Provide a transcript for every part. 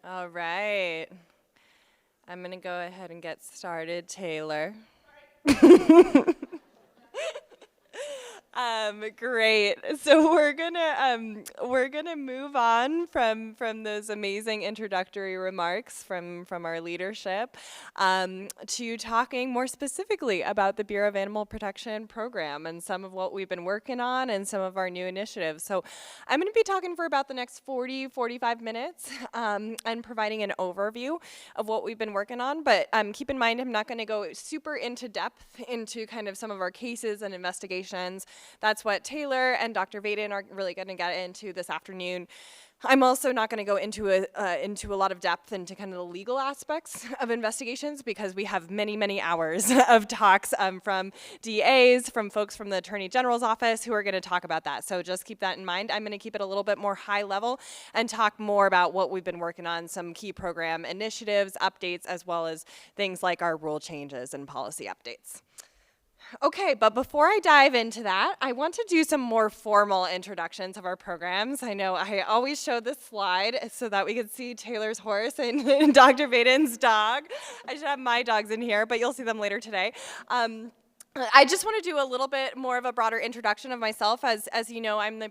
All right. I'm going to go ahead and get started, Taylor. Great. So we're gonna move on from those amazing introductory remarks from our leadership to talking more specifically about the Bureau of Animal Protection program and some of what we've been working on and some of our new initiatives. So I'm going to be talking for about the next 45 minutes and providing an overview of what we've been working on. But keep in mind, I'm not going to go super into depth into kind of some of our cases and investigations. That's what Taylor and Dr. Vaden are really going to get into this afternoon. I'm also not going to go into a lot of depth into kind of the legal aspects of investigations because we have many hours of talks from DAs, from folks from the Attorney General's office who are going to talk about that. So just keep that in mind. I'm going to keep it a little bit more high level and talk more about what we've been working on, some key program initiatives, updates, as well as things like our rule changes and policy updates. Okay, but before I dive into that, I want to do some more formal introductions of our programs. I know I always show this slide so that we could see Taylor's horse and Dr. Vaden's dog. I should have my dogs in here, but you'll see them later today. I just want to do a little bit more of a broader introduction of myself. As you know, I'm the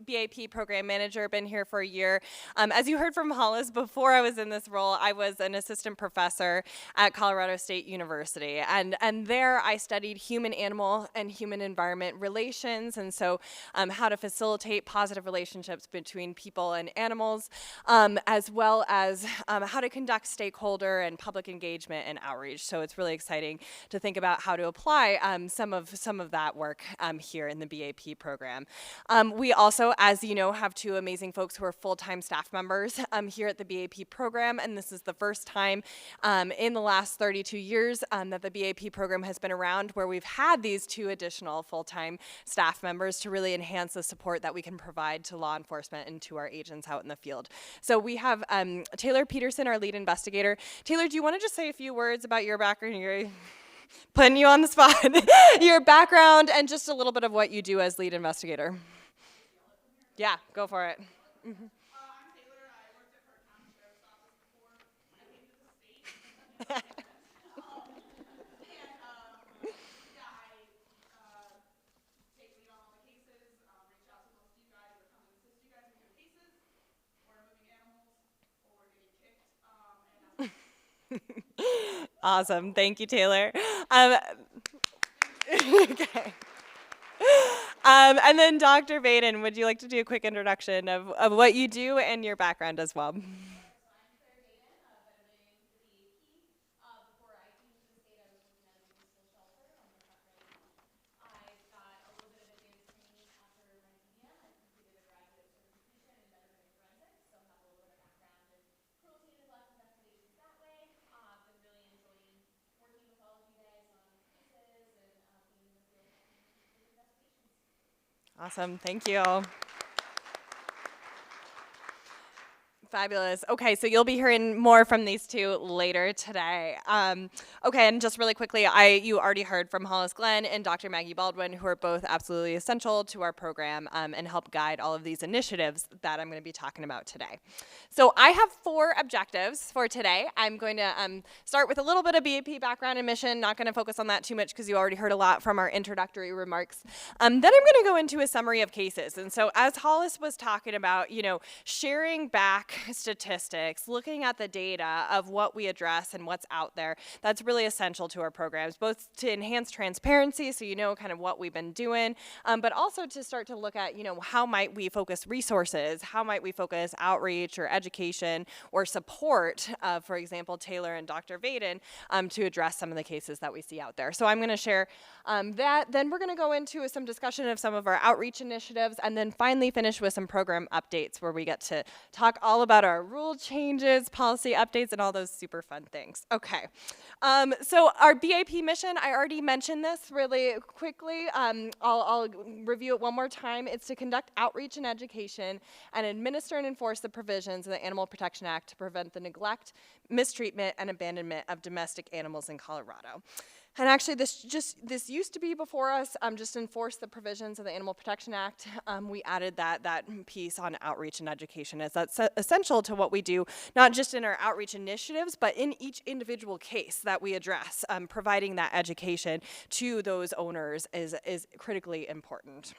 BAP Program Manager, been here for a year. As you heard from Hollis, before I was in this role, I was an assistant professor at Colorado State University. And there I studied human-animal and human-environment relations, and so how to facilitate positive relationships between people and animals, as well as how to conduct stakeholder and public engagement and outreach. So it's really exciting to think about how to apply some of that work here in the BAP program. We also, as you know, have two amazing folks who are full-time staff members here at the BAP program, and this is the first time in the last 32 years that the BAP program has been around where we've had these two additional full-time staff members to really enhance the support that we can provide to law enforcement and to our agents out in the field. So we have Taylor Peterson, our lead investigator. Taylor, do you want to just say a few words about your background? Putting you on the spot, your background, and just a little bit of what you do as lead investigator. Yeah, go for it. I'm Taylor. I worked at Park County Sheriff's Office before I came to the state. I take lead on all the cases, reach out to most of you guys or come and assist you guys in your cases, or moving animals, or getting kicked, and Awesome. Thank you, Taylor. Okay. And then Dr. Vaden, would you like to do a quick introduction of what you do and your background as well? Awesome. Thank you. Fabulous. Okay, so you'll be hearing more from these two later today. Okay, and just really quickly, you already heard from Hollis Glenn and Dr. Maggie Baldwin, who are both absolutely essential to our program and help guide all of these initiatives that I'm going to be talking about today. So I have 4 objectives for today. I'm going to start with a little bit of BAP background and mission, not going to focus on that too much because you already heard a lot from our introductory remarks. Then I'm going to go into a summary of cases. And so as Hollis was talking about, sharing back statistics, looking at the data of what we address and what's out there, that's really essential to our programs, both to enhance transparency so you know kind of what we've been doing, but also to start to look at, how might we focus resources, how might we focus outreach or education or support, for example, Taylor and Dr. Vaden, to address some of the cases that we see out there. So I'm going to share that. Then we're going to go into some discussion of some of our outreach initiatives, and then finally finish with some program updates where we get to talk all about our rule changes, policy updates, and all those super fun things. Okay, so our BAP mission, I already mentioned this really quickly. I'll review it one more time. It's to conduct outreach and education and administer and enforce the provisions of the Animal Protection Act to prevent the neglect, mistreatment, and abandonment of domestic animals in Colorado. And actually, this used to be before us, just enforce the provisions of the Animal Protection Act. We added that piece on outreach and education, as that's essential to what we do, not just in our outreach initiatives, but in each individual case that we address. Providing that education to those owners is critically important.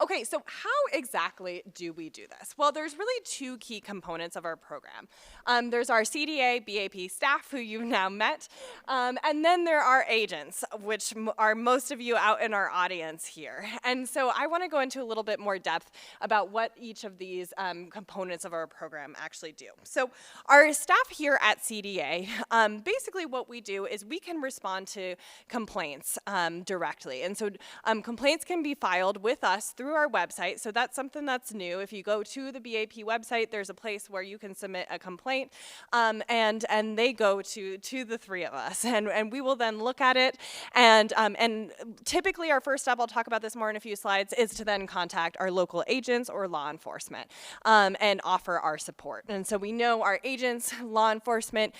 Okay, so how exactly do we do this? Well, there's really two key components of our program. There's our CDA, BAP staff, who you've now met, and then there are agents, which are most of you out in our audience here. And so I want to go into a little bit more depth about what each of these components of our program actually do. So our staff here at CDA, basically what we do is we can respond to complaints directly. And so complaints can be filed with us through our website, so that's something that's new. If you go to the BAP website, there's a place where you can submit a complaint, and they go to the three of us, and we will then look at it, and typically our first step, I'll talk about this more in a few slides, is to then contact our local agents or law enforcement and offer our support. And so we know our agents, law enforcement,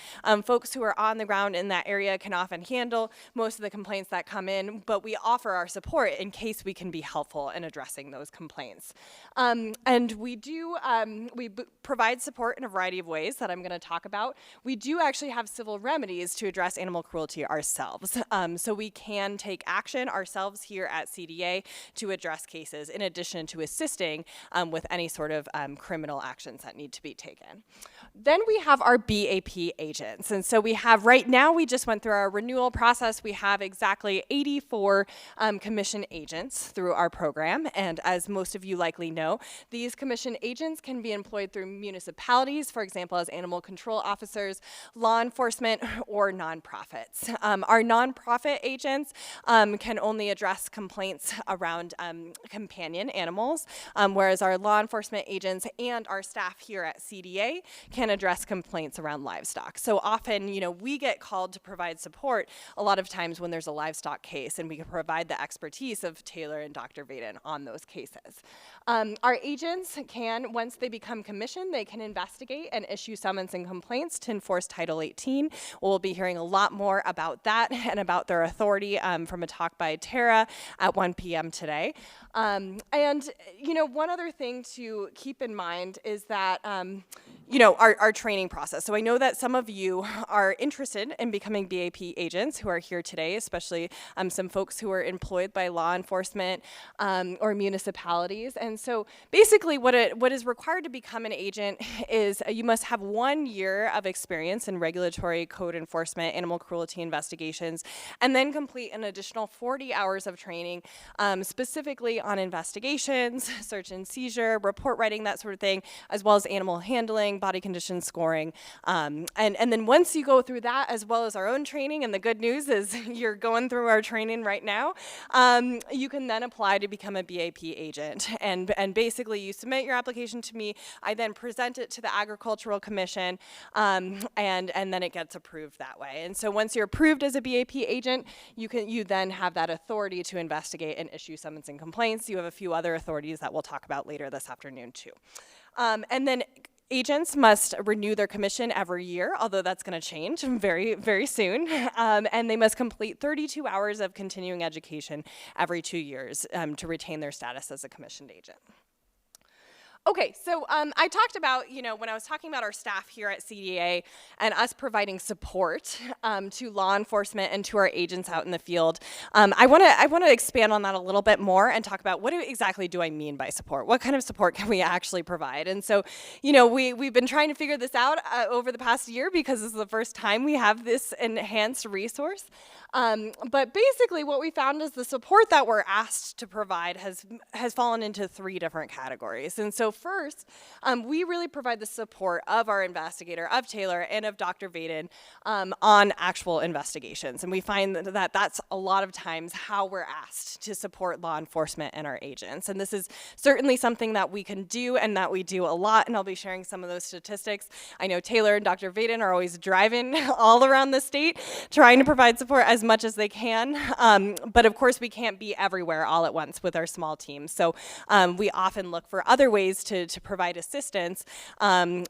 folks who are on the ground in that area can often handle most of the complaints that come in, but we offer our support in case we can be helpful in addressing those complaints. And we do, provide support in a variety of ways that I'm going to talk about. We do actually have civil remedies to address animal cruelty ourselves. So we can take action ourselves here at CDA to address cases in addition to assisting with any sort of criminal actions that need to be taken. Then we have our BAP agents. And so we have, right now, we just went through our renewal process. We have exactly 84 commission agents through our program. And as most of you likely know, these commission agents can be employed through municipalities, for example, as animal control officers, law enforcement, or nonprofits. Our nonprofit agents can only address complaints around companion animals, whereas our law enforcement agents and our staff here at CDA can address complaints around livestock. So often, we get called to provide support a lot of times when there's a livestock case, and we can provide the expertise of Taylor and Dr. Vaden on those cases. Our agents can, once they become commissioned, they can investigate and issue summons and complaints to enforce Title 18. We'll be hearing a lot more about that and about their authority from a talk by Tara at 1 p.m. today. And one other thing to keep in mind is that, our training process. So I know that some of you are interested in becoming BAP agents who are here today, especially some folks who are employed by law enforcement or municipalities. And so basically what is required to become an agent is you must have 1 year of experience in regulatory code enforcement, animal cruelty investigations, and then complete an additional 40 hours of training specifically on investigations, search and seizure, report writing, that sort of thing, as well as animal handling, body condition scoring. And then once you go through that, as well as our own training, and the good news is you're going through our training right now, you can then apply to become a BAP agent. And basically you submit your application to me, I then present it to the Agricultural Commission, and then it gets approved that way. And so once you're approved as a BAP agent, you then have that authority to investigate and issue summons and complaints. You have a few other authorities that we'll talk about later this afternoon too. And then agents must renew their commission every year, although that's going to change very, very soon. And they must complete 32 hours of continuing education every 2 years to retain their status as a commissioned agent. Okay, so I talked about, when I was talking about our staff here at CDA and us providing support to law enforcement and to our agents out in the field, I want to expand on that a little bit more and talk about exactly do I mean by support? What kind of support can we actually provide? And so, we've been trying to figure this out over the past year because this is the first time we have this enhanced resource. But basically what we found is the support that we're asked to provide has fallen into 3 different categories. And so first, we really provide the support of our investigator, of Taylor, and of Dr. Vaden on actual investigations. And we find that that's a lot of times how we're asked to support law enforcement and our agents. And this is certainly something that we can do and that we do a lot, and I'll be sharing some of those statistics. I know Taylor and Dr. Vaden are always driving all around the state trying to provide support as much as they can, but of course we can't be everywhere all at once with our small team. So we often look for other ways to provide assistance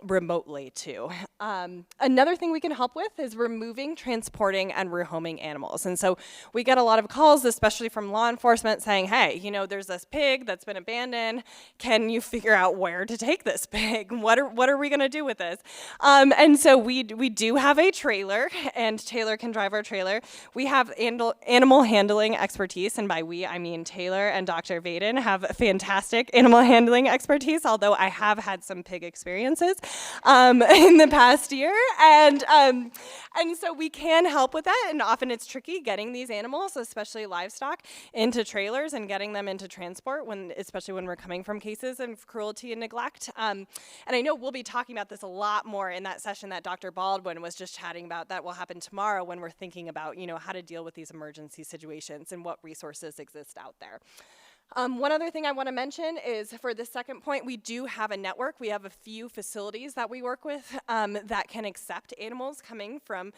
remotely too. Another thing we can help with is removing, transporting, and rehoming animals. And so we get a lot of calls, especially from law enforcement, saying, hey, you know, there's this pig that's been abandoned. Can you figure out where to take this pig? What are we going to do with this? And so we do have a trailer, and Taylor can drive our trailer. We have animal handling expertise, and by we, I mean Taylor and Dr. Vaden have fantastic animal handling expertise, although I have had some pig experiences in the past year. And so we can help with that, and often it's tricky getting these animals, especially livestock, into trailers and getting them into transport, especially when we're coming from cases of cruelty and neglect. And I know we'll be talking about this a lot more in that session that Dr. Baldwin was just chatting about that will happen tomorrow when we're thinking about, you know, how to deal with these emergency situations and what resources exist out there. One other thing I want to mention is for the second point, we do have a network. We have a few facilities that we work with that can accept animals coming from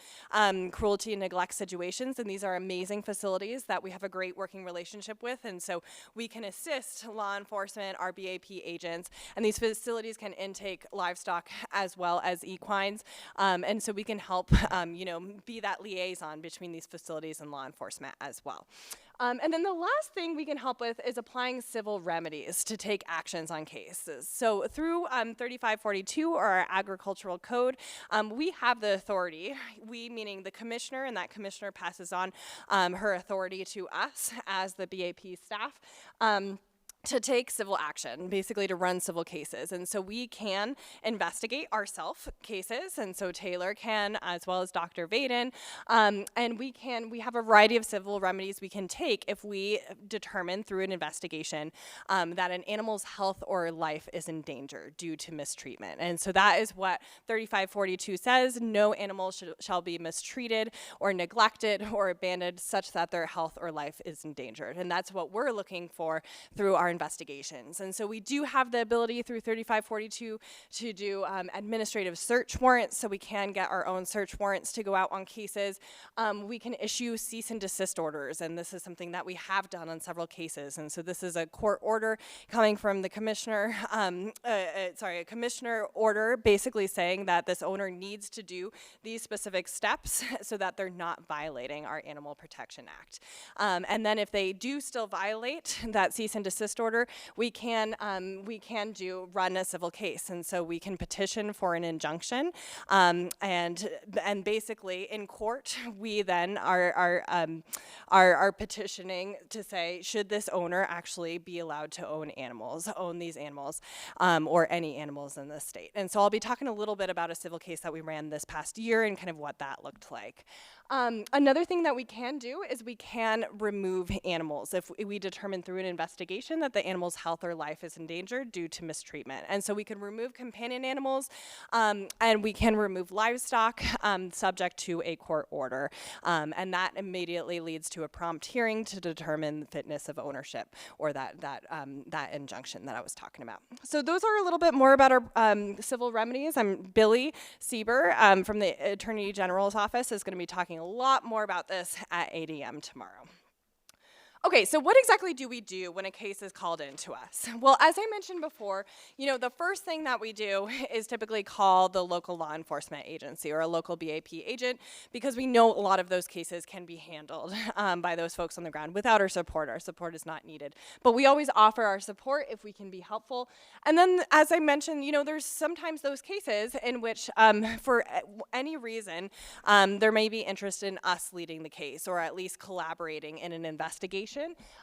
cruelty and neglect situations, and these are amazing facilities that we have a great working relationship with, and so we can assist law enforcement, our BAP agents, and these facilities can intake livestock as well as equines, and so we can help you know, be that liaison between these facilities and law enforcement as well. And then the last thing we can help with is applying civil remedies to take actions on cases. So through 3542, or our agricultural code, we have the authority, we meaning the commissioner, and that commissioner passes on her authority to us as the BAP staff. To take civil action, basically to run civil cases. And so we can investigate ourselves cases, and so Taylor can, as well as Dr. Vaden, and we have a variety of civil remedies we can take if we determine through an investigation that an animal's health or life is in danger due to mistreatment. And so that is what 3542 says: no animal shall be mistreated or neglected or abandoned such that their health or life is endangered. And that's what we're looking for through our investigations. And so we do have the ability through 3542 to do administrative search warrants, so we can get our own search warrants to go out on cases. We can issue cease and desist orders, and this is something that we have done on several cases. And so this is a court order coming from the commissioner, a commissioner order basically saying that this owner needs to do these specific steps so that they're not violating our Animal Protection Act. And then if they do still violate that cease and desist order, we can run a civil case, and so we can petition for an injunction, and basically in court we then are petitioning to say, should this owner actually be allowed to own these animals, or any animals in the state. And so I'll be talking a little bit about a civil case that we ran this past year and kind of what that looked like. Another thing that we can do is we can remove animals if we determine through an investigation that the animal's health or life is endangered due to mistreatment. And so we can remove companion animals, and we can remove livestock subject to a court order. And that immediately leads to a prompt hearing to determine the fitness of ownership, or that injunction that I was talking about. So those are a little bit more about our civil remedies. Billy Sieber from the Attorney General's office is going to be talking a lot more about this at 8 a.m. tomorrow. Okay, so what exactly do we do when a case is called in to us? Well, as I mentioned before, you know, the first thing that we do is typically call the local law enforcement agency or a local BAP agent, because we know a lot of those cases can be handled by those folks on the ground without our support. Our support is not needed. But we always offer our support if we can be helpful. And then, as I mentioned, you know, there's sometimes those cases in which, for any reason, there may be interest in us leading the case, or at least collaborating in an investigation.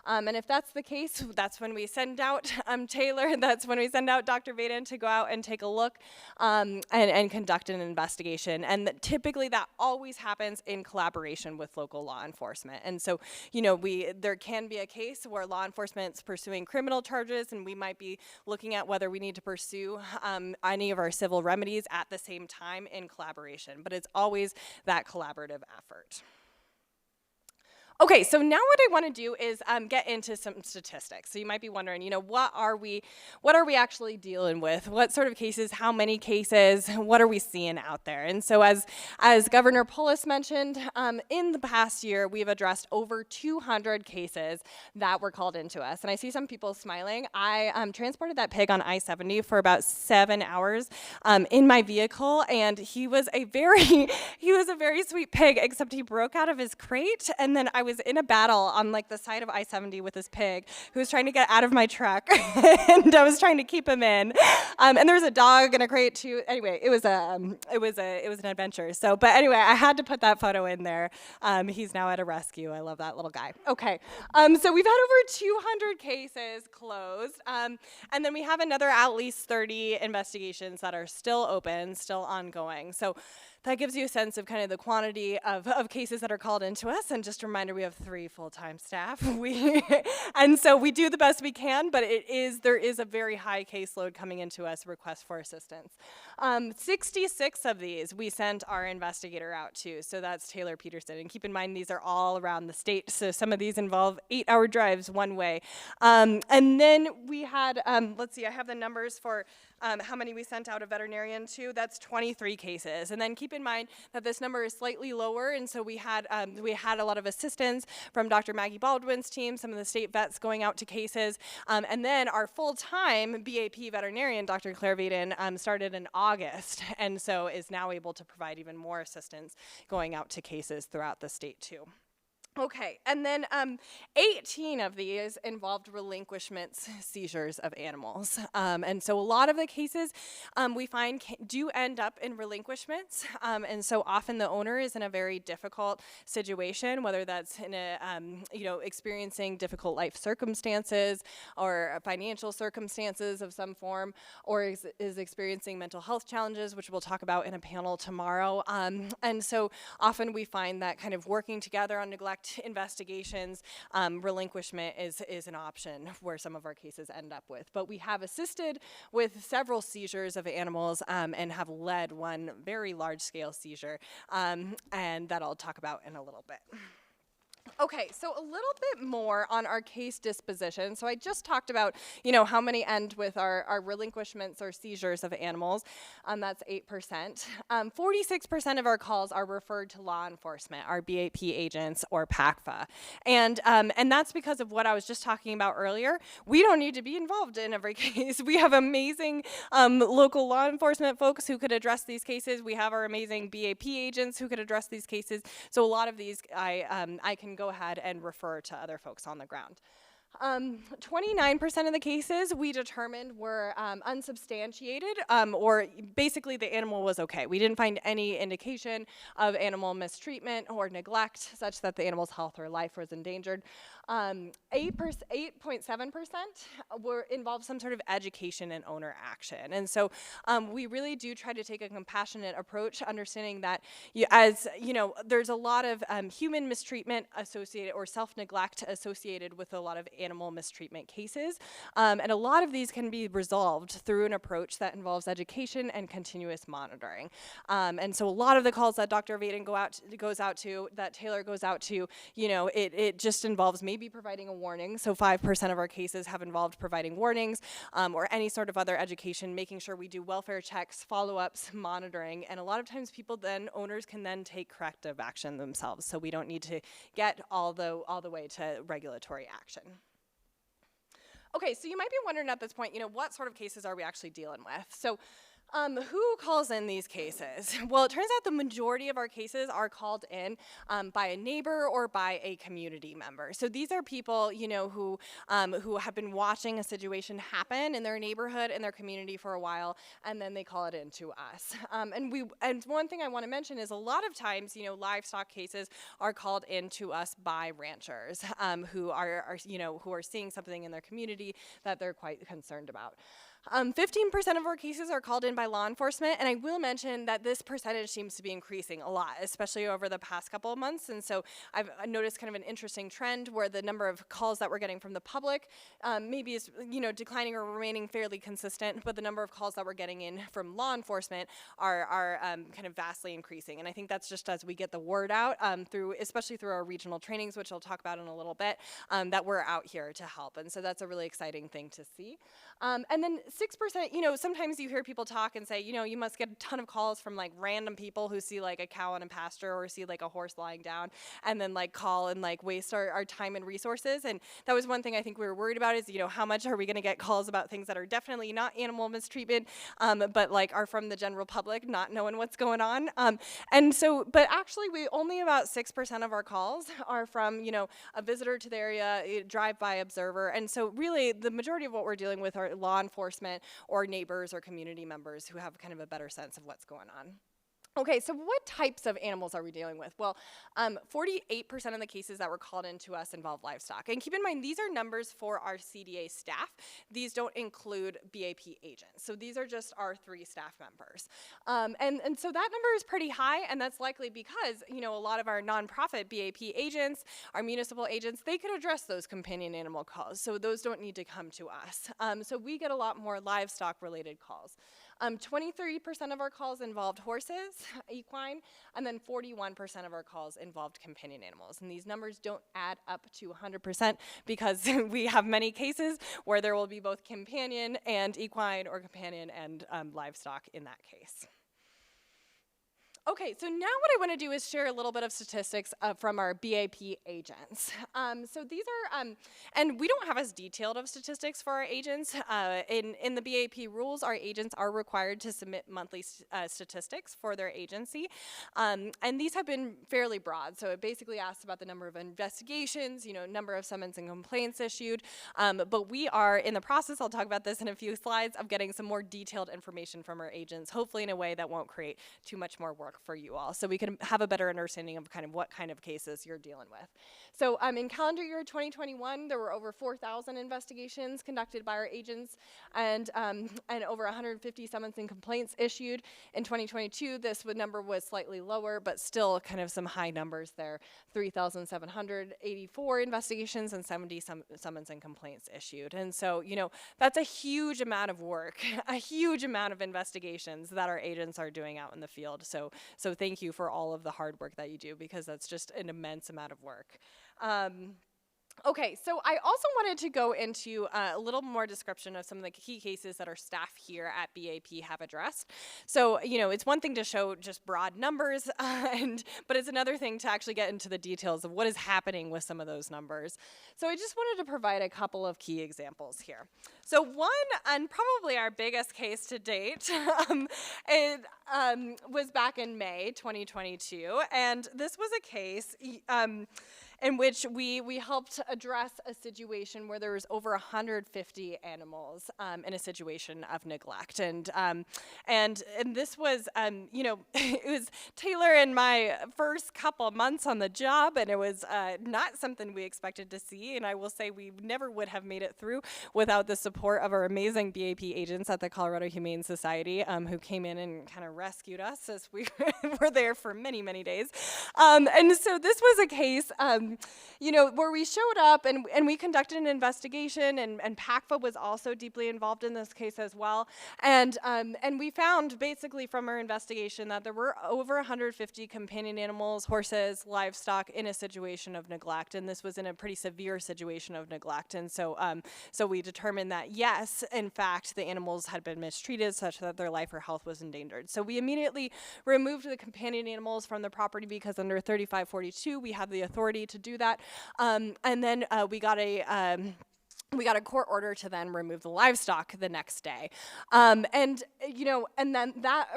And if that's the case, that's when we send out Taylor, that's when we send out Dr. Vaden to go out and take a look and conduct an investigation. And typically that always happens in collaboration with local law enforcement. And so, you know, there can be a case where law enforcement's pursuing criminal charges, and we might be looking at whether we need to pursue any of our civil remedies at the same time in collaboration. But it's always that collaborative effort. Okay, so now what I want to do is get into some statistics. So you might be wondering, what are we actually dealing with? What sort of cases? How many cases? What are we seeing out there? And so as Governor Polis mentioned, in the past year, we've addressed over 200 cases that were called into us. And I see some people smiling. I transported that pig on I-70 for about 7 hours in my vehicle, and he was a very sweet pig, except he broke out of his crate, and then I was in a battle on like the side of I-70 with this pig who was trying to get out of my truck, and I was trying to keep him in. And there was a dog in a crate too. Anyway, it was an adventure. So, but anyway, I had to put that photo in there. He's now at a rescue. I love that little guy. Okay, so we've had over 200 cases closed, and then we have another at least 30 investigations that are still open, still ongoing. So that gives you a sense of kind of the quantity of cases that are called into us. And just a reminder, we have 3 full-time staff. And so we do the best we can, but there is a very high caseload coming into us, requests for assistance. 66 of these we sent our investigator out to, so that's Taylor Peterson. And keep in mind, these are all around the state, so some of these involve 8-hour drives one way. And then we had, let's see, I have the numbers for how many we sent out a veterinarian to. That's 23 cases. And then keep in mind that this number is slightly lower, and so we had a lot of assistance from Dr. Maggie Baldwin's team, some of the state vets going out to cases, and then our full-time BAP veterinarian, Dr. Claire Vaden, started in August, and so is now able to provide even more assistance going out to cases throughout the state too. Okay, and then 18 of these involved relinquishments, seizures of animals. And so a lot of the cases we find do end up in relinquishments. And so often the owner is in a very difficult situation, whether that's in a, experiencing difficult life circumstances or financial circumstances of some form, or is experiencing mental health challenges, which we'll talk about in a panel tomorrow. And so often we find that kind of working together on neglect investigations, relinquishment is an option where some of our cases end up with. But we have assisted with several seizures of animals and have led one very large-scale seizure, and that I'll talk about in a little bit. Okay, so a little bit more on our case disposition. So I just talked about, how many end with our relinquishments or seizures of animals. That's 8%. 46% of our calls are referred to law enforcement, our BAP agents or PACFA. And that's because of what I was just talking about earlier. We don't need to be involved in every case. We have amazing local law enforcement folks who could address these cases. We have our amazing BAP agents who could address these cases. So a lot of these I can go ahead and refer to other folks on the ground. 29% of the cases we determined were unsubstantiated, or basically the animal was okay. We didn't find any indication of animal mistreatment or neglect such that the animal's health or life was endangered. 8.7% involved some sort of education and owner action. And so we really do try to take a compassionate approach, understanding that there's a lot of human mistreatment associated or self-neglect associated with a lot of animal mistreatment cases. And a lot of these can be resolved through an approach that involves education and continuous monitoring. And so a lot of the calls that Dr. Vaden goes out to, that Taylor goes out to, it just involves maybe providing a warning. So 5% of our cases have involved providing warnings or any sort of other education, making sure we do welfare checks, follow-ups, monitoring. And a lot of times owners can then take corrective action themselves. So we don't need to get all the way to regulatory action. Okay, so you might be wondering at this point, what sort of cases are we actually dealing with? So who calls in these cases? Well, it turns out the majority of our cases are called in by a neighbor or by a community member. So these are people, who have been watching a situation happen in their neighborhood, in their community for a while, and then they call it in to us. And one thing I want to mention is a lot of times, livestock cases are called in to us by ranchers who are seeing something in their community that they're quite concerned about. 15% of our cases are called in by law enforcement, and I will mention that this percentage seems to be increasing a lot, especially over the past couple of months. And so I've noticed kind of an interesting trend where the number of calls that we're getting from the public maybe is, declining or remaining fairly consistent, but the number of calls that we're getting in from law enforcement are kind of vastly increasing. And I think that's just as we get the word out especially through our regional trainings, which I'll talk about in a little bit, that we're out here to help. And so that's a really exciting thing to see. And then 6%, sometimes you hear people talk and say, you must get a ton of calls from like random people who see like a cow in a pasture or see like a horse lying down and then like call and like waste our time and resources. And that was one thing I think we were worried about is, how much are we going to get calls about things that are definitely not animal mistreatment, but like are from the general public, not knowing what's going on. But actually we only about 6% of our calls are from, a visitor to the area, a drive-by observer. And so really the majority of what we're dealing with are law enforcement or neighbors or community members who have kind of a better sense of what's going on. Okay, so what types of animals are we dealing with? Well, 48% of the cases that were called in to us involve livestock. And keep in mind, these are numbers for our CDA staff. These don't include BAP agents. So these are just our 3 staff members. And so that number is pretty high, and that's likely because, a lot of our nonprofit BAP agents, our municipal agents, they could address those companion animal calls. So those don't need to come to us. So we get a lot more livestock-related calls. 23% of our calls involved horses, equine, and then 41% of our calls involved companion animals. And these numbers don't add up to 100% because we have many cases where there will be both companion and equine or companion and livestock in that case. Okay, so now what I want to do is share a little bit of statistics from our BAP agents. So these are, and we don't have as detailed of statistics for our agents. In the BAP rules, our agents are required to submit monthly statistics for their agency. And these have been fairly broad. So it basically asks about the number of investigations, number of summons and complaints issued. But we are in the process, I'll talk about this in a few slides, of getting some more detailed information from our agents, hopefully in a way that won't create too much more work for you all, so we can have a better understanding of kind of what kind of cases you're dealing with. So in calendar year 2021, there were over 4,000 investigations conducted by our agents and over 150 summons and complaints issued. In 2022, this number was slightly lower, but still kind of some high numbers there. 3,784 investigations and 70 summons and complaints issued. And so, that's a huge amount of work, a huge amount of investigations that our agents are doing out in the field. So thank you for all of the hard work that you do, because that's just an immense amount of work. Okay, so I also wanted to go into a little more description of some of the key cases that our staff here at BAP have addressed. So, it's one thing to show just broad numbers, but it's another thing to actually get into the details of what is happening with some of those numbers. So I just wanted to provide a couple of key examples here. So one, and probably our biggest case to date, was back in May 2022, and this was a case in which we helped address a situation where there was over 150 animals in a situation of neglect, and this was it was Taylor and my first couple months on the job, and it was not something we expected to see, and I will say we never would have made it through without the support of our amazing BAP agents at the Colorado Humane Society, who came in and kind of rescued us as we were there for many, many days. And so this was a case where we showed up and we conducted an investigation, and PACFA was also deeply involved in this case as well. And we found basically from our investigation that there were over 150 companion animals, horses, livestock in a situation of neglect, and this was in a pretty severe situation of neglect. And so we determined that yes, in fact, the animals had been mistreated such that their life or health was endangered. So we immediately removed the companion animals from the property because under 3542 we have the authority to do that. And then we got a court order to then remove the livestock the next day. And then that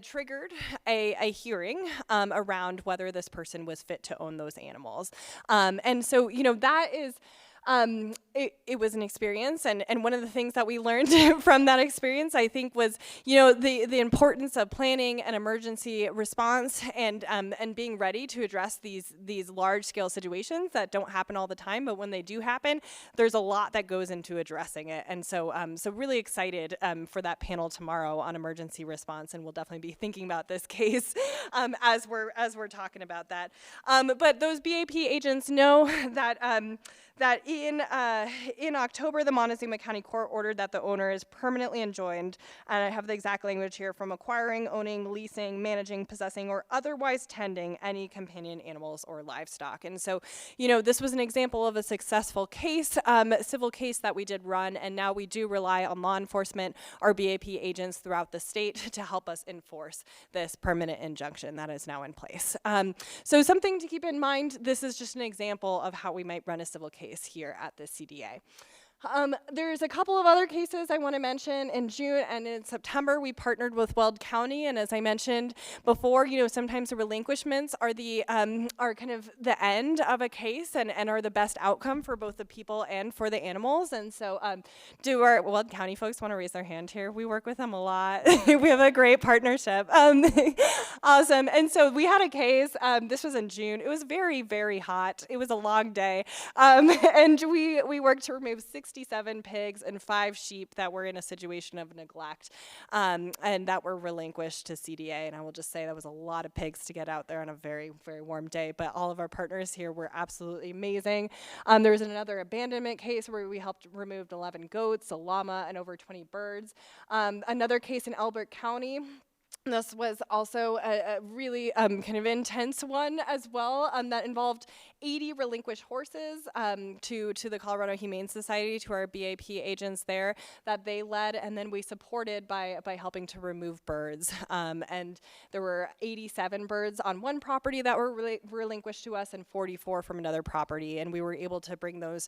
triggered a hearing around whether this person was fit to own those animals. And so, that is It was an experience, and one of the things that we learned from that experience, I think, was, you know, the importance of planning an emergency response and being ready to address these large scale situations that don't happen all the time, but when they do happen, there's a lot that goes into addressing it. And so so really excited for that panel tomorrow on emergency response, and we'll definitely be thinking about this case as we're talking about that. But those BAP agents know that that in October, the Montezuma County Court ordered that the owner is permanently enjoined, and I have the exact language here, from acquiring, owning, leasing, managing, possessing, or otherwise tending any companion animals or livestock. And so, you know, this was an example of a successful case, civil case that we did run, and now we do rely on law enforcement, our BAP agents throughout the state, to help us enforce this permanent injunction that is now in place. So something to keep in mind, this is just an example of how we might run a civil case here at the CDA. There's a couple of other cases I want to mention. In June and in September, we partnered with Weld County, and as I mentioned before, you know, sometimes the relinquishments are are kind of the end of a case and are the best outcome for both the people and for the animals. And so, do our Weld County folks want to raise their hand here? We work with them a lot. We have a great partnership. Awesome. And so we had a case. This was in June. It was very, very hot. It was a long day, and we worked to remove 67 pigs and 5 sheep that were in a situation of neglect, and that were relinquished to CDA. And I will just say that was a lot of pigs to get out there on a very, very warm day, but all of our partners here were absolutely amazing. There was another abandonment case where we helped remove 11 goats, a llama, and over 20 birds. Another case in Elbert County. This was also a really kind of intense one as well, that involved 80 relinquished horses to the Colorado Humane Society, to our BAP agents there that they led, and then we supported by helping to remove birds. And there were 87 birds on one property that were relinquished to us and 44 from another property, and we were able to bring those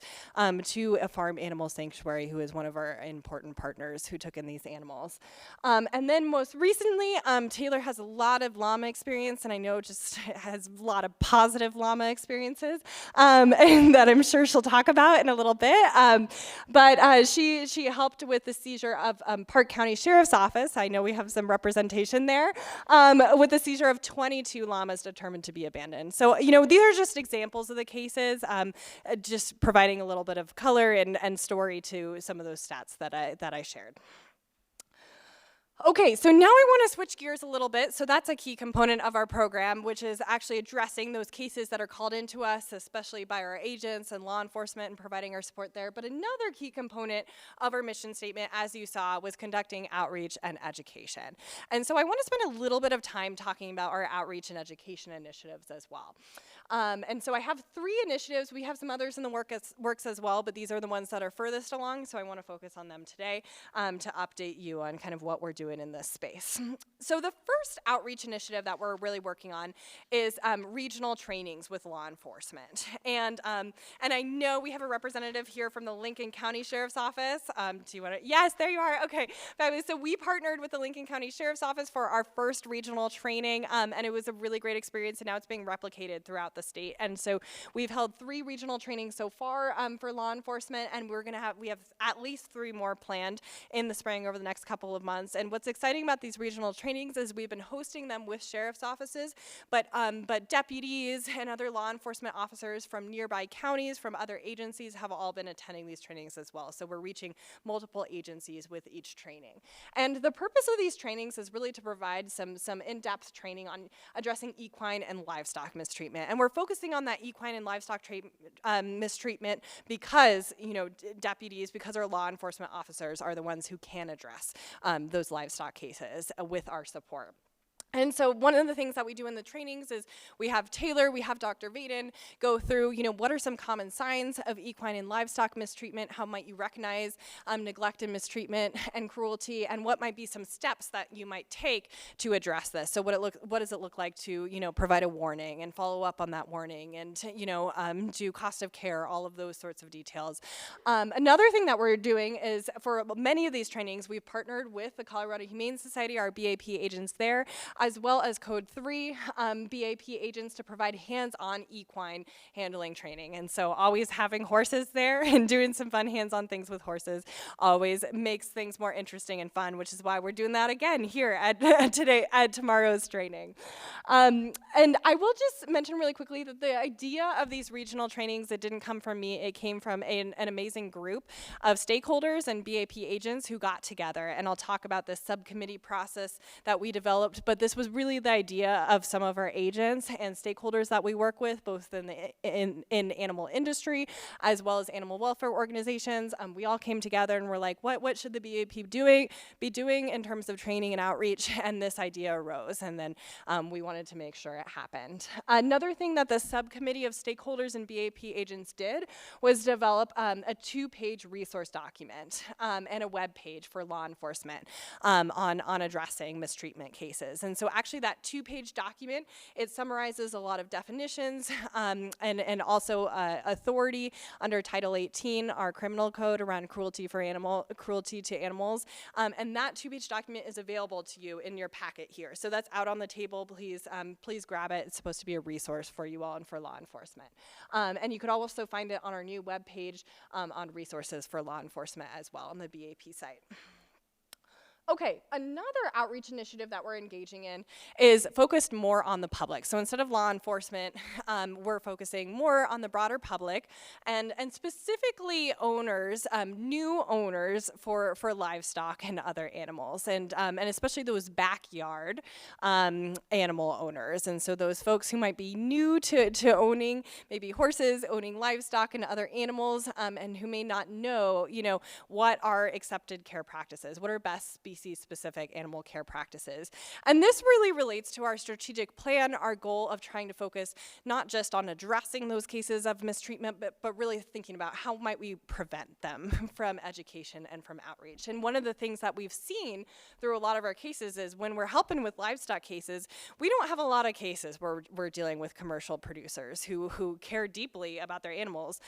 to a farm animal sanctuary, who is one of our important partners who took in these animals. And then most recently, Taylor has a lot of llama experience, and I know just has a lot of positive llama experiences, and that I'm sure she'll talk about in a little bit. But she helped with the seizure of Park County Sheriff's Office. I know we have some representation there, with the seizure of 22 llamas determined to be abandoned. So, you know, these are just examples of the cases, just providing a little bit of color and story to some of those stats that I shared. Okay, so now I want to switch gears a little bit. So that's a key component of our program, which is actually addressing those cases that are called into us, especially by our agents and law enforcement, and providing our support there. But another key component of our mission statement, as you saw, was conducting outreach and education. And so I want to spend a little bit of time talking about our outreach and education initiatives as well. And so I have 3 initiatives. We have some others in the works as well, but these are the ones that are furthest along, so I want to focus on them today to update you on kind of what we're doing in this space. So the first outreach initiative that we're really working on is regional trainings with law enforcement. And I know we have a representative here from the Lincoln County Sheriff's Office. Do you want to? Yes, there you are. Okay, fabulous. So we partnered with the Lincoln County Sheriff's Office for our first regional training, and it was a really great experience, and now it's being replicated throughout the state. And so we've held 3 regional trainings so far for law enforcement, and we have at least 3 more planned in the spring over the next couple of months. And what's exciting about these regional trainings is we've been hosting them with sheriff's offices, but deputies and other law enforcement officers from nearby counties, from other agencies, have all been attending these trainings as well. So we're reaching multiple agencies with each training. And the purpose of these trainings is really to provide some in-depth training on addressing equine and livestock mistreatment. And we're focusing on that equine and livestock mistreatment because, you know, deputies, because our law enforcement officers are the ones who can address those livestock cases with our support. And so one of the things that we do in the trainings is we have Taylor, we have Dr. Vaden go through, you know, what are some common signs of equine and livestock mistreatment? How might you recognize neglect and mistreatment and cruelty? And what might be some steps that you might take to address this? So what does it look like to, you know, provide a warning and follow up on that warning and, you know, do cost of care, all of those sorts of details. Another thing that we're doing is for many of these trainings, we've partnered with the Colorado Humane Society, our BAP agents there, as well as Code 3 BAP agents to provide hands-on equine handling training. And so always having horses there and doing some fun hands-on things with horses always makes things more interesting and fun, which is why we're doing that again here at tomorrow's training. And I will just mention really quickly that the idea of these regional trainings, it didn't come from me, it came from an amazing group of stakeholders and BAP agents who got together. And I'll talk about this subcommittee process that we developed, but this was really the idea of some of our agents and stakeholders that we work with, both in animal industry as well as animal welfare organizations. We all came together and were like, what should the BAP be doing in terms of training and outreach? And this idea arose, and then we wanted to make sure it happened. Another thing that the subcommittee of stakeholders and BAP agents did was develop a 2-page resource document and a web page for law enforcement on addressing mistreatment cases. And so actually that 2-page document, it summarizes a lot of definitions and also authority under Title 18, our criminal code around cruelty to animals. And that 2-page document is available to you in your packet here. So that's out on the table. Please grab it. It's supposed to be a resource for you all and for law enforcement. And you could also find it on our new webpage on resources for law enforcement as well on the BAP site. Okay, another outreach initiative that we're engaging in is focused more on the public. So instead of law enforcement, we're focusing more on the broader public and specifically owners, new owners for livestock and other animals, and especially those backyard animal owners. And so those folks who might be new to owning maybe horses, owning livestock and other animals, and who may not know, what are accepted care practices, what are best species-specific animal care practices. And this really relates to our strategic plan, our goal of trying to focus not just on addressing those cases of mistreatment, but really thinking about how might we prevent them from education and from outreach. And one of the things that we've seen through a lot of our cases is when we're helping with livestock cases, we don't have a lot of cases where we're dealing with commercial producers who care deeply about their animals.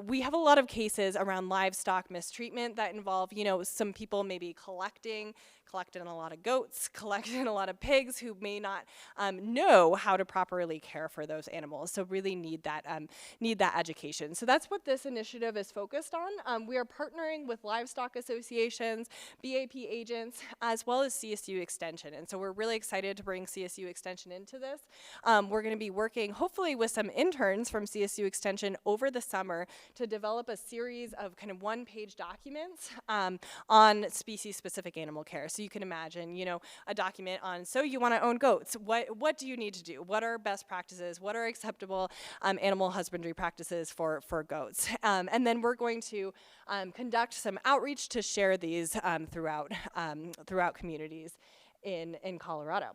We have a lot of cases around livestock mistreatment that involve, some people maybe collecting a lot of goats, collecting a lot of pigs who may not know how to properly care for those animals. So really need that education. So that's what this initiative is focused on. We are partnering with livestock associations, BAP agents, as well as CSU Extension. And so we're really excited to bring CSU Extension into this. We're going to be working hopefully with some interns from CSU Extension over the summer to develop a series of kind of 1-page documents on species-specific animal care. So you can imagine, a document on, so you want to own goats. What do you need to do? What are best practices? What are acceptable animal husbandry practices for goats? And then we're going to conduct some outreach to share these throughout communities in Colorado.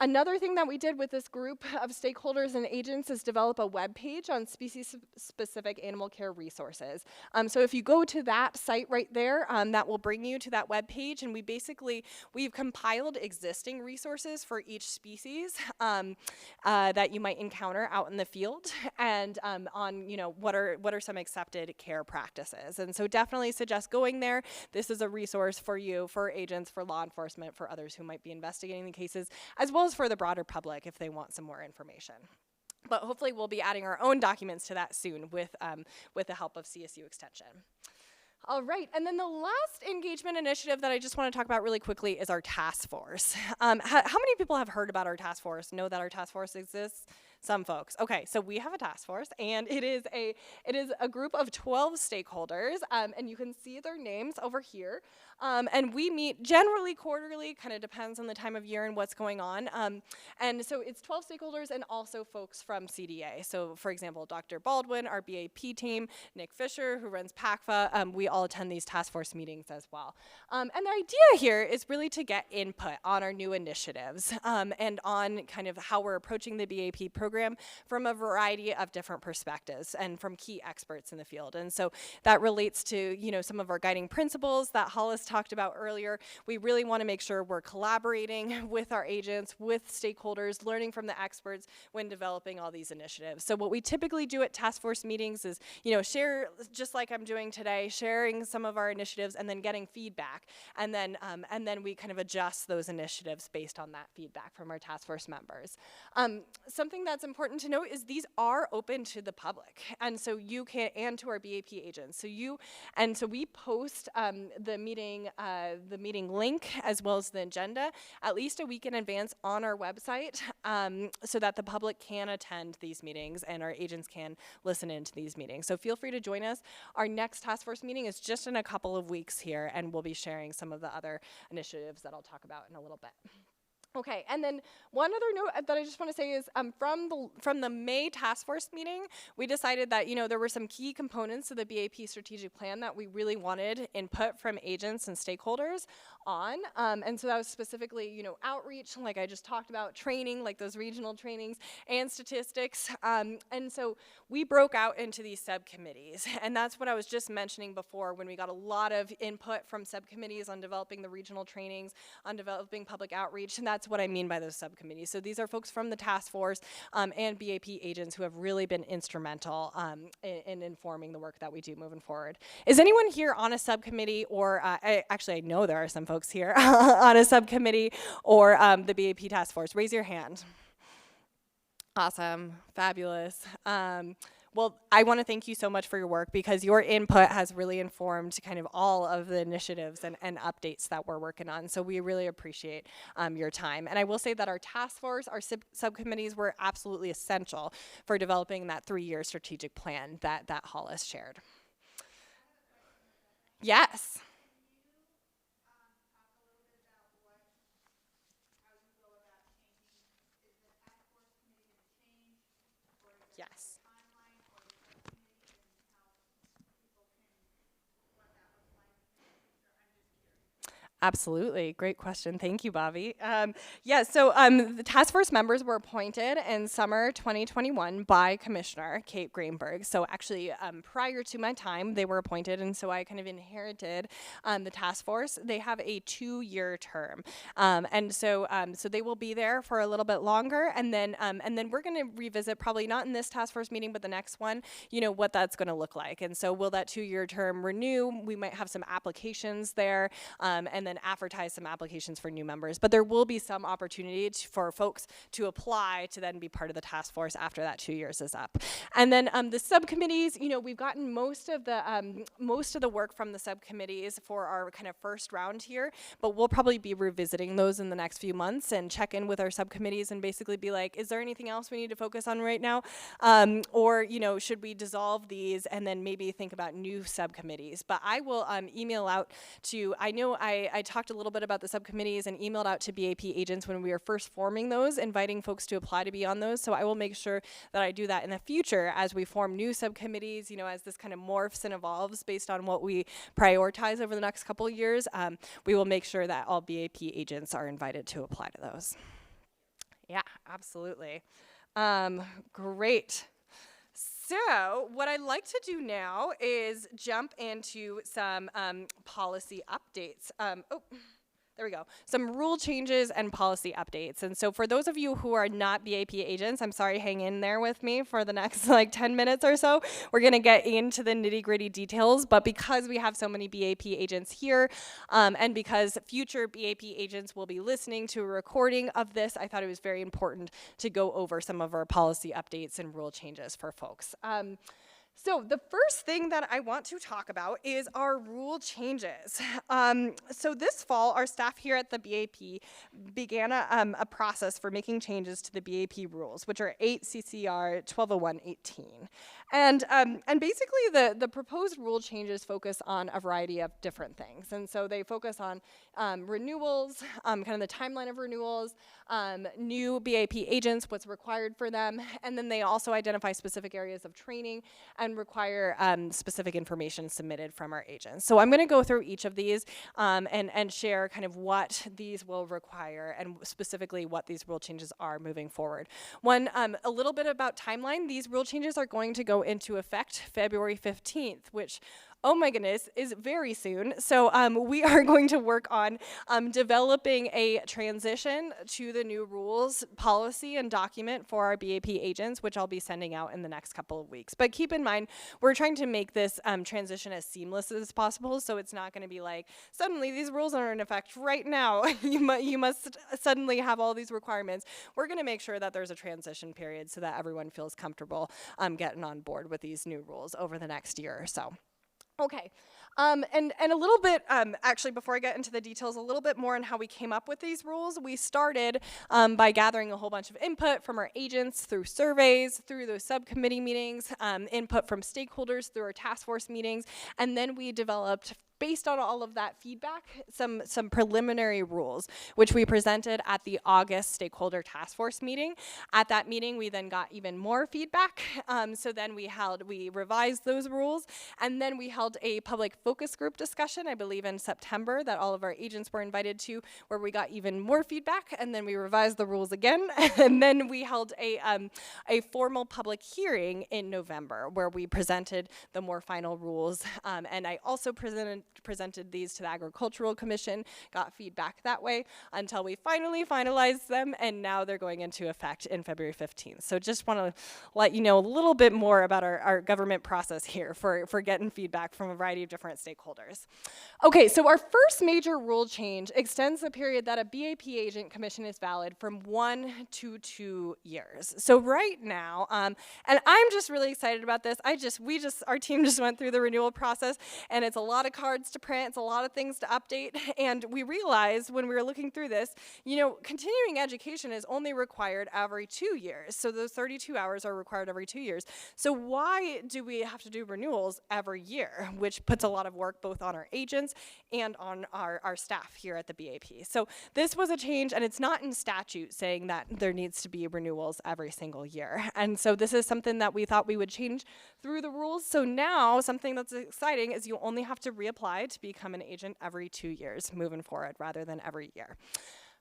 Another thing that we did with this group of stakeholders and agents is develop a web page on species-specific animal care resources. So if you go to that site right there, that will bring you to that web page, and we've compiled existing resources for each species that you might encounter out in the field, and on what are some accepted care practices. And so definitely suggest going there. This is a resource for you, for agents, for law enforcement, for others who might be investigating the cases, as well as for the broader public if they want some more information. But hopefully we'll be adding our own documents to that soon with the help of CSU Extension. All right, and then the last engagement initiative that I just want to talk about really quickly is our task force. How many people have heard about our task force, know that our task force exists? Some folks. Okay, so we have a task force, and it is a group of 12 stakeholders, and you can see their names over here. And we meet generally quarterly, kind of depends on the time of year and what's going on. And so it's 12 stakeholders and also folks from CDA. So for example, Dr. Baldwin, our BAP team, Nick Fisher, who runs PACFA, we all attend these task force meetings as well. And the idea here is really to get input on our new initiatives and on kind of how we're approaching the BAP program program from a variety of different perspectives and from key experts in the field. And so that relates to, you know, some of our guiding principles that Hollis talked about earlier. We really want to make sure we're collaborating with our agents, with stakeholders, learning from the experts when developing all these initiatives. So what we typically do at task force meetings is, you know, share, just like I'm doing today, sharing some of our initiatives and then getting feedback. And then we kind of adjust those initiatives based on that feedback from our task force members. Something that's important to note is these are open to the public, and so you can, and to our BAP agents. So we post the meeting link as well as the agenda at least a week in advance on our website, so that the public can attend these meetings and our agents can listen into these meetings. So feel free to join us. Our next task force meeting is just in a couple of weeks here, and we'll be sharing some of the other initiatives that I'll talk about in a little bit. Okay, and then one other note that I just want to say is from the May task force meeting, we decided that, you know, there were some key components of the BAP strategic plan that we really wanted input from agents and stakeholders on, and so that was specifically, you know, outreach, like I just talked about, training, like those regional trainings, and statistics, and so we broke out into these subcommittees, and that's what I was just mentioning before when we got a lot of input from subcommittees on developing the regional trainings, on developing public outreach, and that's what I mean by those subcommittees. So these are folks from the task force and BAP agents who have really been instrumental in informing the work that we do moving forward. Is anyone here on a subcommittee, or actually I know there are some folks here on a subcommittee or the BAP task force? Raise your hand. Awesome, fabulous. Well, I want to thank you so much for your work, because your input has really informed kind of all of the initiatives and updates that we're working on. So we really appreciate your time. And I will say that our task force, our subcommittees were absolutely essential for developing that 3-year strategic plan that Hollis shared. Yes. Yes. Absolutely. Great question. Thank you, Bobby. So the task force members were appointed in summer 2021 by Commissioner Kate Greenberg. So actually, prior to my time, they were appointed, and so I kind of inherited the task force. They have a 2-year term, and so they will be there for a little bit longer, and then we're going to revisit, probably not in this task force meeting, but the next one, you know, what that's going to look like. And so will that 2-year term renew? We might have some applications there, and then advertise some applications for new members, but there will be some opportunity for folks to apply to then be part of the task force after that 2 years is up. And then the subcommittees, you know, we've gotten most of the work from the subcommittees for our kind of first round here, but we'll probably be revisiting those in the next few months and check in with our subcommittees and basically be like, is there anything else we need to focus on right now? Or, you know, should we dissolve these and then maybe think about new subcommittees? But I will email out to, I know I talked a little bit about the subcommittees and emailed out to BAP agents when we were first forming those, inviting folks to apply to be on those. So I will make sure that I do that in the future as we form new subcommittees, you know, as this kind of morphs and evolves based on what we prioritize over the next couple of years. We will make sure that all BAP agents are invited to apply to those. Yeah, absolutely. Great. So what I'd like to do now is jump into some policy updates. There we go. Some rule changes and policy updates. And so for those of you who are not BAP agents, I'm sorry, hang in there with me for the next like 10 minutes or so. We're going to get into the nitty-gritty details, but because we have so many BAP agents here, and because future BAP agents will be listening to a recording of this, I thought it was very important to go over some of our policy updates and rule changes for folks. So the first thing that I want to talk about is our rule changes. So this fall, our staff here at the BAP began a process for making changes to the BAP rules, which are 8 CCR 1201-18. And basically the proposed rule changes focus on a variety of different things. And so they focus on renewals, kind of the timeline of renewals, new BAP agents, what's required for them, and then they also identify specific areas of training and require specific information submitted from our agents. So I'm going to go through each of these and share kind of what these will require and specifically what these rule changes are moving forward. One, a little bit about timeline. These rule changes are going to go into effect February 15th, which, oh my goodness, is very soon. So we are going to work on developing a transition to the new rules, policy, and document for our BAP agents, which I'll be sending out in the next couple of weeks. But keep in mind, we're trying to make this transition as seamless as possible, so it's not going to be like, suddenly these rules are in effect right now. you must suddenly have all these requirements. We're going to make sure that there's a transition period so that everyone feels comfortable getting on board with these new rules over the next year or so. Okay, and a little bit, actually before I get into the details, a little bit more on how we came up with these rules. We started by gathering a whole bunch of input from our agents through surveys, through those subcommittee meetings, input from stakeholders through our task force meetings, and then we developed, based on all of that feedback, some preliminary rules, which we presented at the August stakeholder task force meeting. At that meeting, we then got even more feedback. So then we revised those rules, and then we held a public focus group discussion, I believe in September, that all of our agents were invited to, where we got even more feedback, and then we revised the rules again, and then we held a formal public hearing in November, where we presented the more final rules, and I also presented these to the Agricultural Commission, got feedback that way until we finally finalized them, and now they're going into effect in February 15th. So just want to let you know a little bit more about our government process here for getting feedback from a variety of different stakeholders. Okay, so our first major rule change extends the period that a BAP agent commission is valid from 1 to 2 years. So right now, and I'm just really excited about this. Our team just went through the renewal process, and it's a lot of cards to print, it's a lot of things to update, and we realized when we were looking through this, continuing education is only required every 2 years. So those 32 hours are required every 2 years. So why do we have to do renewals every year, which puts a lot of work both on our agents and on our staff here at the BAP. So this was a change, and it's not in statute saying that there needs to be renewals every single year. And so this is something that we thought we would change through the rules. So now something that's exciting is you only have to reapply to become an agent every 2 years moving forward rather than every year.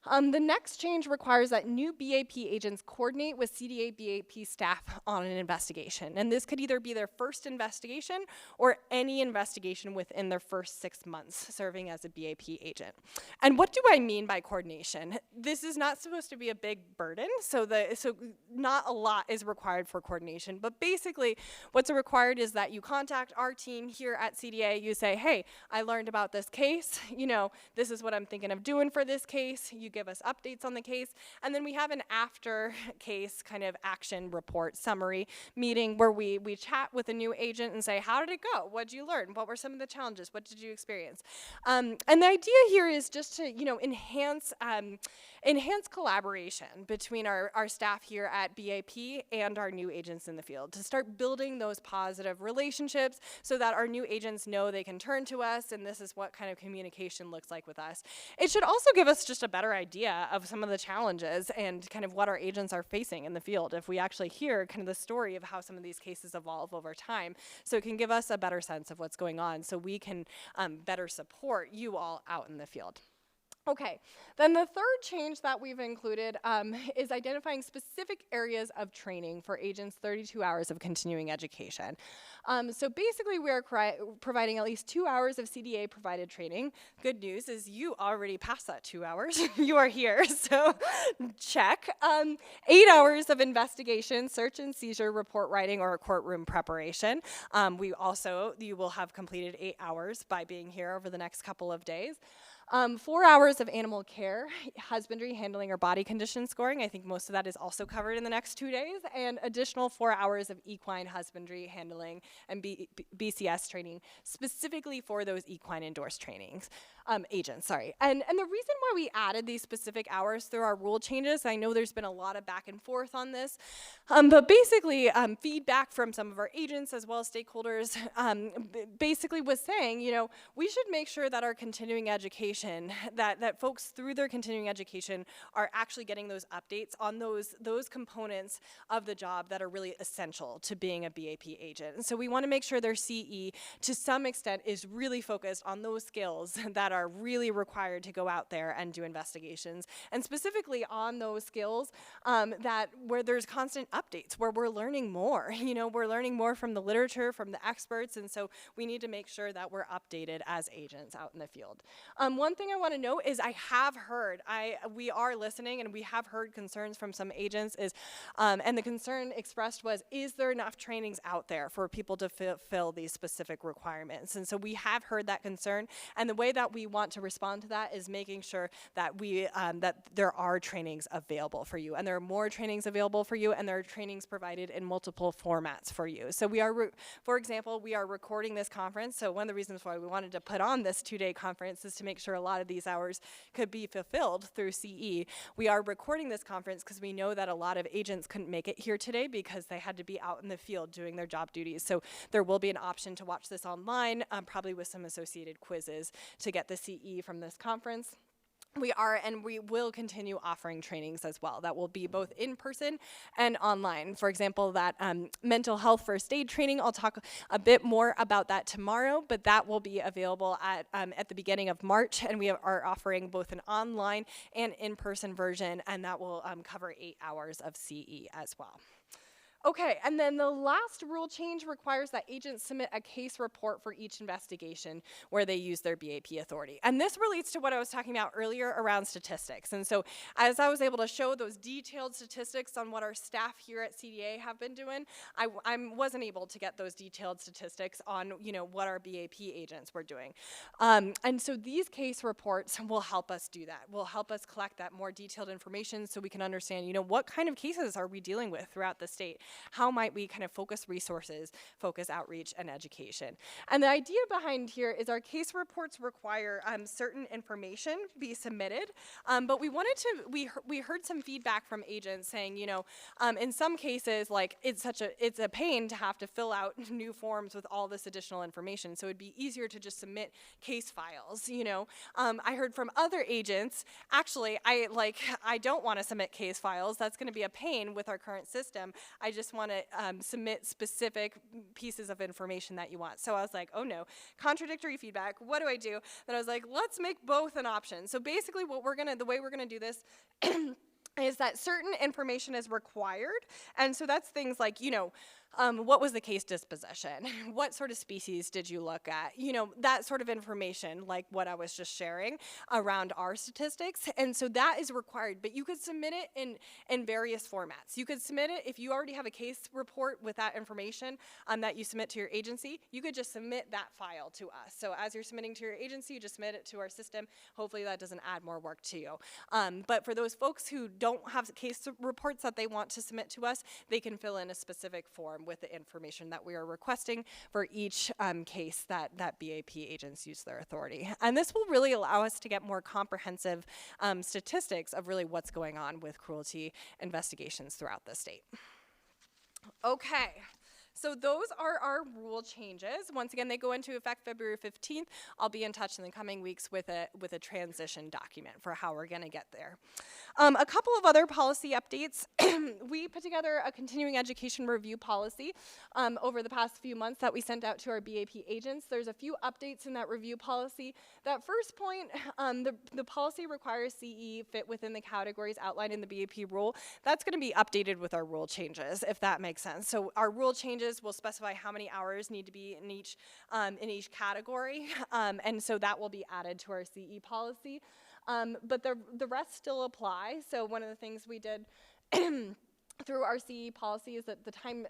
The next change requires that new BAP agents coordinate with CDA BAP staff on an investigation. And this could either be their first investigation or any investigation within their first 6 months serving as a BAP agent. And what do I mean by coordination? This is not supposed to be a big burden, so not a lot is required for coordination. But basically, what's required is that you contact our team here at CDA. You say, hey, I learned about this case. This is what I'm thinking of doing for this case. You give us updates on the case, and then we have an after case kind of action report summary meeting where we chat with a new agent and say, how did it go? What did you learn? What were some of the challenges? What did you experience? And the idea here is just to enhance collaboration between our staff here at BAP and our new agents in the field, to start building those positive relationships so that our new agents know they can turn to us, and this is what kind of communication looks like with us. It should also give us just a better idea of some of the challenges and kind of what our agents are facing in the field if we actually hear kind of the story of how some of these cases evolve over time. So it can give us a better sense of what's going on so we can better support you all out in the field. Okay, then the third change that we've included is identifying specific areas of training for agents' 32 hours of continuing education. So basically, we are providing at least 2 hours of CDA-provided training. Good news is you already passed that 2 hours. You are here, so check. 8 hours of investigation, search and seizure report writing, or courtroom preparation. You will have completed 8 hours by being here over the next couple of days. 4 hours of animal care, husbandry, handling, or body condition scoring. I think most of that is also covered in the next 2 days. And additional 4 hours of equine husbandry, handling, and BCS training, specifically for those equine endorsed agents. And the reason why we added these specific hours through our rule changes, I know there's been a lot of back and forth on this, but basically feedback from some of our agents as well as stakeholders basically was saying, we should make sure that our continuing education education, that folks through their continuing education are actually getting those updates on those components of the job that are really essential to being a BAP agent. And so we want to make sure their CE, to some extent, is really focused on those skills that are really required to go out there and do investigations, and specifically on those skills where there's constant updates, where we're learning more. We're learning more from the literature, from the experts, and so we need to make sure that we're updated as agents out in the field. One thing I want to note is we are listening, and we have heard concerns from some agents and the concern expressed was, is there enough trainings out there for people to fill these specific requirements? And so we have heard that concern, and the way that we want to respond to that is making sure that that there are trainings available for you, and there are more trainings available for you, and there are trainings provided in multiple formats for you. So for example, we are recording this conference, so one of the reasons why we wanted to put on this 2-day conference is to make sure a lot of these hours could be fulfilled through CE. We are recording this conference because we know that a lot of agents couldn't make it here today because they had to be out in the field doing their job duties. So there will be an option to watch this online, probably with some associated quizzes to get the CE from this conference. We will continue offering trainings as well that will be both in person and online. For example, that mental health first aid training, I'll talk a bit more about that tomorrow, but that will be available at the beginning of March, and we are offering both an online and in-person version, and that will cover 8 hours of CE as well. Okay, and then the last rule change requires that agents submit a case report for each investigation where they use their BAP authority. And this relates to what I was talking about earlier around statistics. And so as I was able to show those detailed statistics on what our staff here at CDA have been doing, I wasn't able to get those detailed statistics on what our BAP agents were doing. And so these case reports will help us do that, will help us collect that more detailed information so we can understand, what kind of cases are we dealing with throughout the state. How might we kind of focus resources, focus outreach and education? And the idea behind here is our case reports require certain information be submitted, but we heard some feedback from agents saying, in some cases, like it's a pain to have to fill out new forms with all this additional information. So it'd be easier to just submit case files. I heard from other agents, actually, I don't want to submit case files. That's going to be a pain with our current system. I just want to submit specific pieces of information that you want. So I was like, oh no, contradictory feedback. What do I do? Then I was like, let's make both an option. So basically the way we're gonna do this is that certain information is required. And so that's things like, what was the case disposition? What sort of species did you look at? That sort of information, like what I was just sharing around our statistics. And so that is required, but you could submit it in various formats. You could submit it if you already have a case report with that information that you submit to your agency. You could just submit that file to us. So as you're submitting to your agency, you just submit it to our system. Hopefully that doesn't add more work to you. But for those folks who don't have case reports that they want to submit to us, they can fill in a specific form with the information that we are requesting for each case that BAP agents use their authority. And this will really allow us to get more comprehensive statistics of really what's going on with cruelty investigations throughout the state. Okay. So those are our rule changes. Once again, they go into effect February 15th. I'll be in touch in the coming weeks with a transition document for how we're going to get there. A couple of other policy updates. We put together a continuing education review policy over the past few months that we sent out to our BAP agents. There's a few updates in that review policy. That first point, the policy requires CE fit within the categories outlined in the BAP rule. That's going to be updated with our rule changes, if that makes sense. So our rule changes will specify how many hours need to be in each category, and so that will be added to our CE policy. But the rest still apply. So one of the things we did through our CE policy is that the time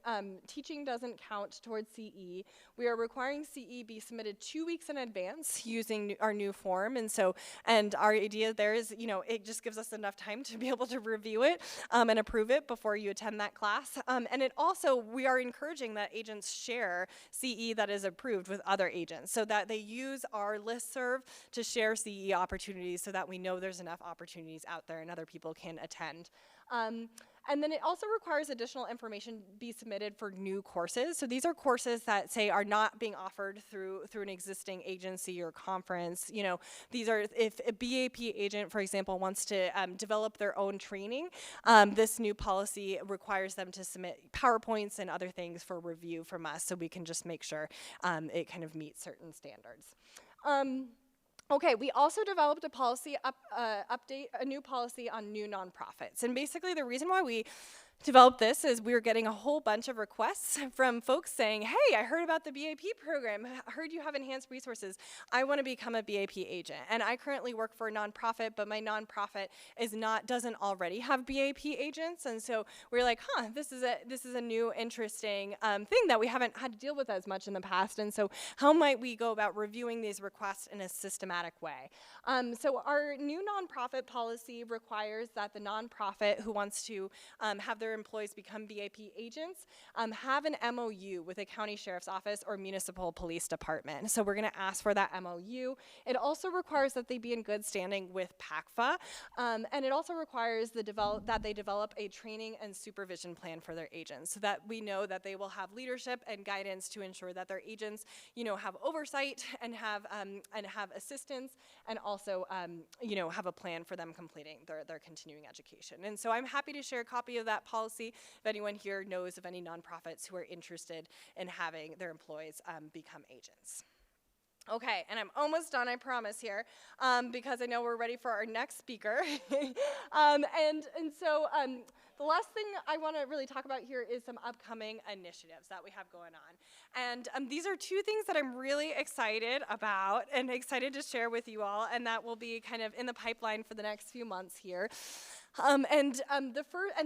teaching doesn't count towards CE. We are requiring CE be submitted 2 weeks in advance using our new form, and our idea there is, it just gives us enough time to be able to review it and approve it before you attend that class. And it also, we are encouraging that agents share CE that is approved with other agents, so that they use our listserv to share CE opportunities, so that we know there's enough opportunities out there and other people can attend. And then it also requires additional information be submitted for new courses. So these are courses that, say, are not being offered through an existing agency or conference. You know, these are, if a BAP agent, for example, wants to develop their own training, this new policy requires them to submit PowerPoints and other things for review from us, so we can just make sure it kind of meets certain standards. Okay, we also developed a policy update, a new policy on new nonprofits. And basically the reason why we developed this is we were getting a whole bunch of requests from folks saying, hey, I heard about the BAP program, I heard you have enhanced resources, I want to become a BAP agent. And I currently work for a nonprofit, but my nonprofit doesn't already have BAP agents. And so we're like, this is a new interesting thing that we haven't had to deal with as much in the past. And so how might we go about reviewing these requests in a systematic way? So our new nonprofit policy requires that the nonprofit who wants to have their employees become BAP agents have an MOU with a county sheriff's office or municipal police department. So we're going to ask for that MOU. It also requires that they be in good standing with PACFA, and it also requires that they develop a training and supervision plan for their agents, so that we know that they will have leadership and guidance to ensure that their agents, you know, have oversight and have assistance, and also, you know, have a plan for them completing their continuing education. And so I'm happy to share a copy of that policy if anyone here knows of any nonprofits who are interested in having their employees become agents. Okay, and I'm almost done, I promise here, because I know we're ready for our next speaker. So the last thing I want to really talk about here is some upcoming initiatives that we have going on. And these are two things that I'm really excited about and excited to share with you all, and that will be kind of in the pipeline for the next few months here. And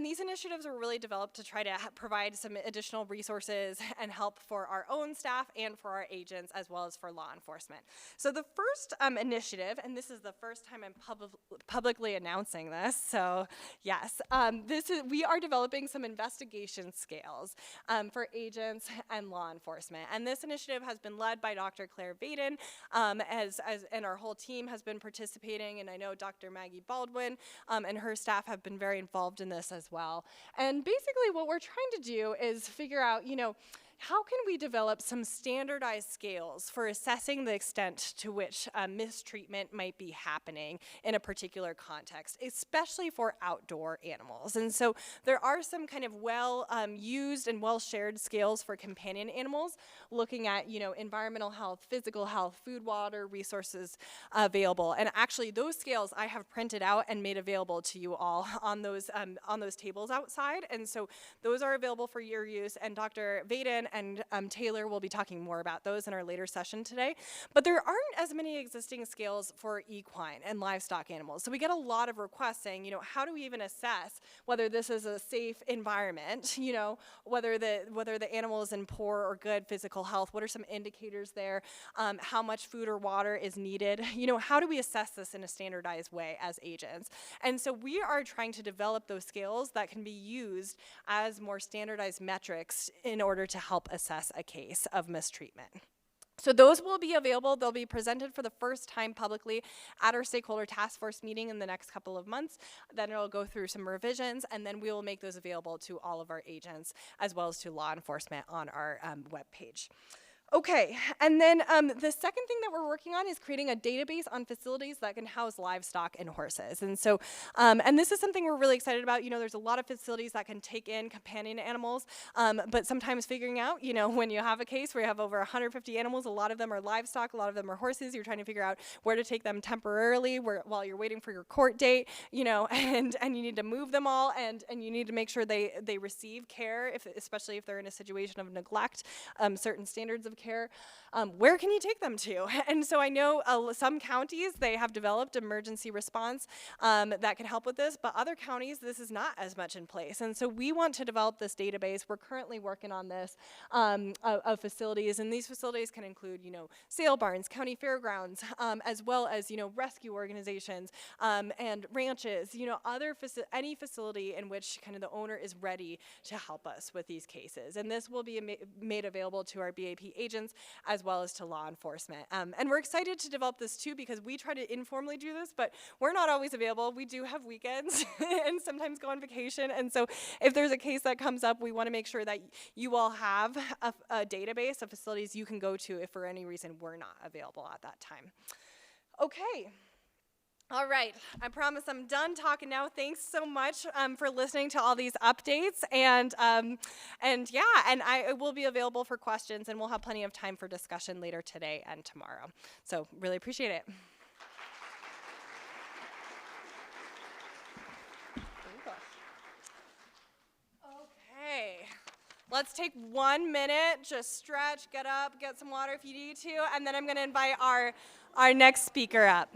these initiatives were really developed to try to provide some additional resources and help for our own staff and for our agents, as well as for law enforcement. So the first initiative, and this is the first time I'm publicly announcing this, so yes, we are developing some investigation scales for agents and law enforcement. And this initiative has been led by Dr. Claire Vaden, and our whole team has been participating, and I know Dr. Maggie Baldwin and her staff have been very involved in this as well. And basically what we're trying to do is figure out, you know, how can we develop some standardized scales for assessing the extent to which mistreatment might be happening in a particular context, especially for outdoor animals? And so there are some kind of used and well-shared scales for companion animals, looking at, you know, environmental health, physical health, food, water, resources available. And actually those scales I have printed out and made available to you all on those tables outside. And so those are available for your use, and Dr. Vaden and Taylor will be talking more about those in our later session today. But there aren't as many existing scales for equine and livestock animals. So we get a lot of requests saying, you know, how do we even assess whether this is a safe environment, you know, whether the animal is in poor or good physical health, what are some indicators there, how much food or water is needed, you know, how do we assess this in a standardized way as agents? And so we are trying to develop those scales that can be used as more standardized metrics in order to help assess a case of mistreatment. So those will be available. They'll be presented for the first time publicly at our stakeholder task force meeting in the next couple of months. Then it'll go through some revisions, and then we will make those available to all of our agents as well as to law enforcement on our webpage. Okay, and then the second thing that we're working on is creating a database on facilities that can house livestock and horses. And so, and this is something we're really excited about. You know, there's a lot of facilities that can take in companion animals, but sometimes figuring out, you know, when you have a case where you have over 150 animals, a lot of them are livestock, a lot of them are horses, you're trying to figure out where to take them temporarily while you're waiting for your court date, you know, and you need to move them all, and you need to make sure they receive care, especially if they're in a situation of neglect, certain standards of care. Where can you take them to? And so I know some counties, they have developed emergency response that can help with this, but other counties, this is not as much in place. And so we want to develop this database. We're currently working on this of facilities, and these facilities can include, you know, sale barns, county fairgrounds, as well as, you know, rescue organizations and ranches, you know, any facility in which kind of the owner is ready to help us with these cases. And this will be made available to our BAP agents as well as to law enforcement. And we're excited to develop this too because we try to informally do this, but we're not always available. We do have weekends and sometimes go on vacation. And so if there's a case that comes up, we want to make sure that you all have a database of facilities you can go to if for any reason we're not available at that time. Okay. All right, I promise I'm done talking now. Thanks so much for listening to all these updates, and yeah, and I will be available for questions, and we'll have plenty of time for discussion later today and tomorrow. So really appreciate it. Okay, let's take 1 minute, just stretch, get up, get some water if you need to, and then I'm going to invite our next speaker up.